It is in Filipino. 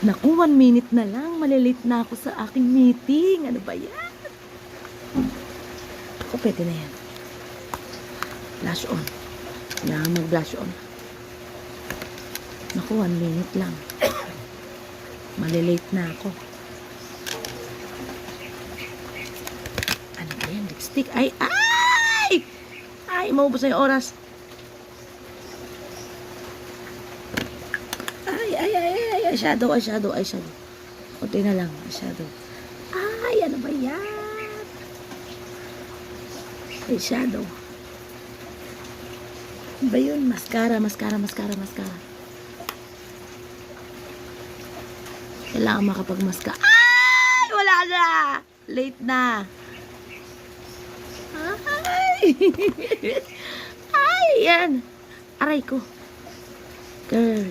Naku, 1 minute na lang. Malilate na ako sa aking meeting. Ano ba yan? Ako, pwede na yan. Flash on. Kailangan mag-flash on. Naku, 1 minute lang. Malilate na ako. Ano ba yan? Lipstick? Ay! Ay! Ay, maubos na yung oras. Eyeshadow. Kunti na lang, eyeshadow. Ay, ano ba yan? Eyeshadow. Ano ba yun? Mascara. Kailangan makapag-mascara. Ay! Wala na! Late na. Ay! Ay, yan. Aray ko. Girl.